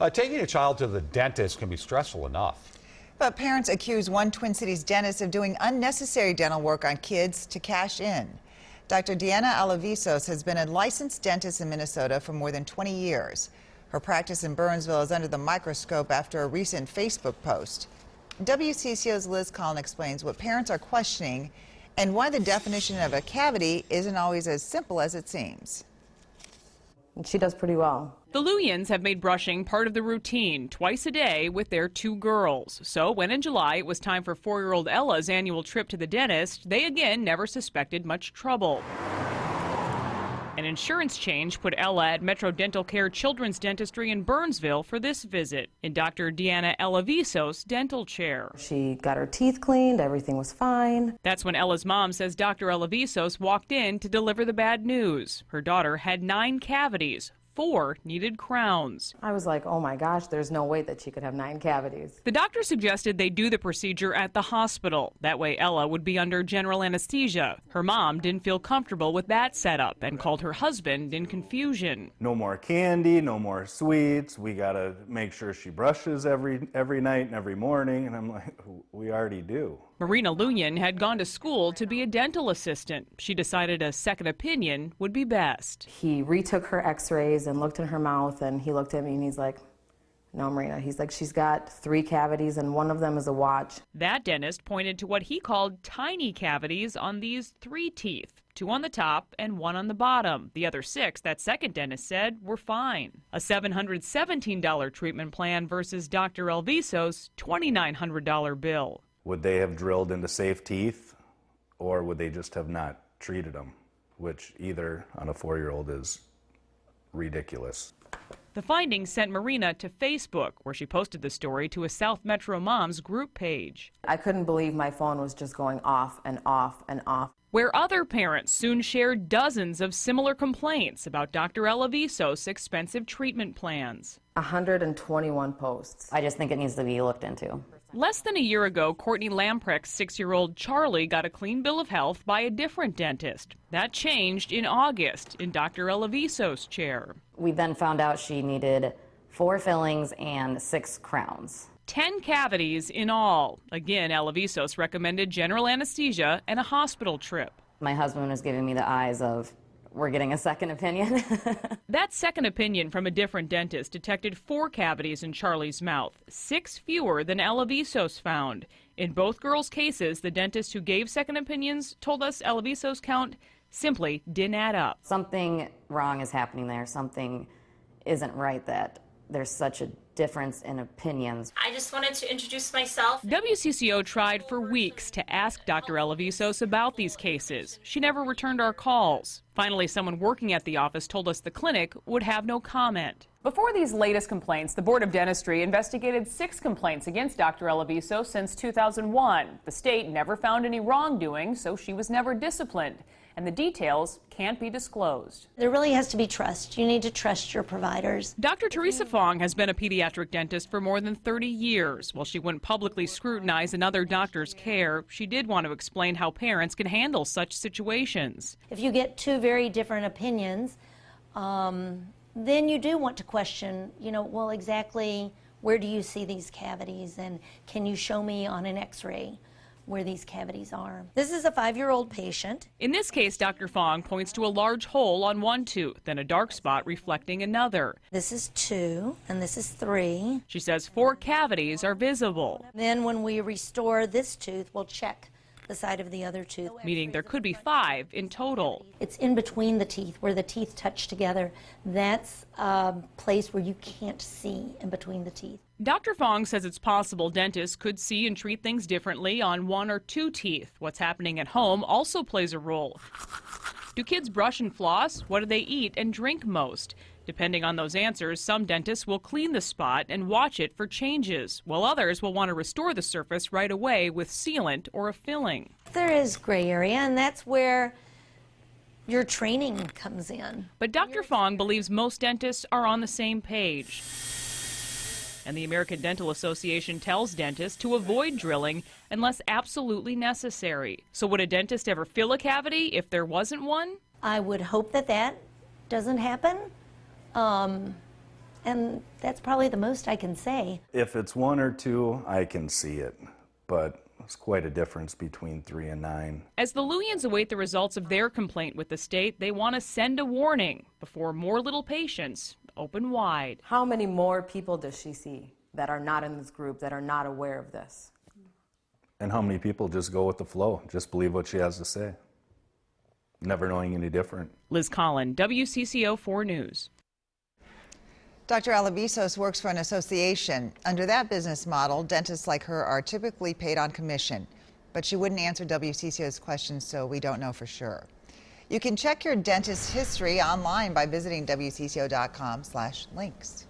Taking a child to the dentist can be stressful enough. But parents accuse one Twin Cities dentist of doing unnecessary dental work on kids to cash in. Dr. Diana Alavisos has been a licensed dentist in Minnesota for more than 20 years. Her practice in Burnsville is under the microscope after a recent Facebook post. WCCO's Liz Collin explains what parents are questioning and why the definition of a cavity isn't always as simple as it seems. She does pretty well. The Luyens have made brushing part of the routine twice a day with their 2 girls. So when in July it was time for 4-year-old Ella's annual trip to the dentist, they again never suspected much trouble. An insurance change put Ella at Metro Dental Care Children's Dentistry in Burnsville for this visit in Dr. Diana Alavisos' dental chair. She got her teeth cleaned, everything was fine. That's when Ella's mom says Dr. Alavisos walked in to deliver the bad news. Her daughter had 9 cavities. 4 needed crowns. I was like, oh my gosh, there's no way that she could have 9 cavities. The doctor suggested they do the procedure at the hospital. That way Ella would be under general anesthesia. Her mom didn't feel comfortable with that setup and called her husband in confusion. No more candy, no more sweets. We gotta make sure she brushes every night and every morning. And I'm like, we already do. Marina Luyen had gone to school to be a dental assistant. She decided a second opinion would be best. He retook her x-rays and looked in her mouth, and he looked at me and he's like, no, Marina. He's like, she's got 3 cavities and one of them is a watch. That dentist pointed to what he called tiny cavities on these 3 teeth. 2 on the top and 1 on the bottom. The other 6, that second dentist said, were fine. A $717 treatment plan versus Dr. Alavisos' $2,900 bill. Would they have drilled into safe teeth, or would they just have not treated them? Which either on a 4-year-old is ridiculous. The findings sent Marina to Facebook, where she posted the story to a South Metro Moms group page. I couldn't believe my phone was just going off and off and off. Where other parents soon shared dozens of similar complaints about Dr. Alavisos' expensive treatment plans. 121 posts. I just think it needs to be looked into. Less than a year ago, Courtney Lamprecht's 6-year-old Charlie got a clean bill of health by a different dentist. That changed in August in Dr. Alavisos' chair. We then found out she needed 4 fillings and 6 crowns. 10 cavities in all. Again, Alavisos recommended general anesthesia and a hospital trip. My husband was giving me the eyes of, we're getting a second opinion. That second opinion from a different dentist detected 4 cavities in Charlie's mouth, 6 fewer than Alavisos found. In both girls' cases, the dentist who gave second opinions told us Alavisos' count simply didn't add up. Something wrong is happening there. Something isn't right that there's such a difference in opinions. I just wanted to introduce myself. WCCO tried for weeks to ask Dr. Alavisos about these cases. She never returned our calls. Finally, someone working at the office told us the clinic would have no comment. Before these latest complaints, the Board of Dentistry investigated 6 complaints against Dr. Alavisos since 2001. The state never found any wrongdoing, so she was never disciplined. And the details can't be disclosed. There really has to be trust. You need to trust your providers. Dr. Teresa Fong has been a pediatric dentist for more than 30 years. While she wouldn't publicly scrutinize another doctor's care, she did want to explain how parents can handle such situations. If you get 2 very different opinions, then you do want to question, well, exactly where do you see these cavities, and can you show me on an x-ray where these cavities are. This is a 5-year-old patient. In this case, Dr. Fong points to a large hole on one tooth and a dark spot reflecting another. This is 2 and this is 3. She says 4 cavities are visible. Then when we restore this tooth, we'll check the side of the other tooth. Meaning there could be 5 in total. It's in between the teeth, where the teeth touch together. That's a place where you can't see in between the teeth. Dr. Fong says it's possible dentists could see and treat things differently on 1 or 2 teeth. What's happening at home also plays a role. Do kids brush and floss? What do they eat and drink most? Depending on those answers, some dentists will clean the spot and watch it for changes, while others will want to restore the surface right away with sealant or a filling. There is gray area, and that's where your training comes in. But Dr. Fong believes most dentists are on the same page. And the American Dental Association tells dentists to avoid drilling unless absolutely necessary. So would a dentist ever fill a cavity if there wasn't one? I would hope that that doesn't happen. And and that's probably the most I can say. If it's 1 or 2, I can see it, but it's quite a difference between 3 and 9. As the Luyens await the results of their complaint with the state, they want to send a warning before more little patients open wide. How many more people does she see that are not in this group, that are not aware of this? And how many people just go with the flow, just believe what she has to say, never knowing any different. Liz Collin, WCCO 4 News. Dr. Alavisos works for an association. Under that business model, dentists like her are typically paid on commission. But she wouldn't answer WCCO's questions, so we don't know for sure. You can check your dentist's history online by visiting WCCO.com/links.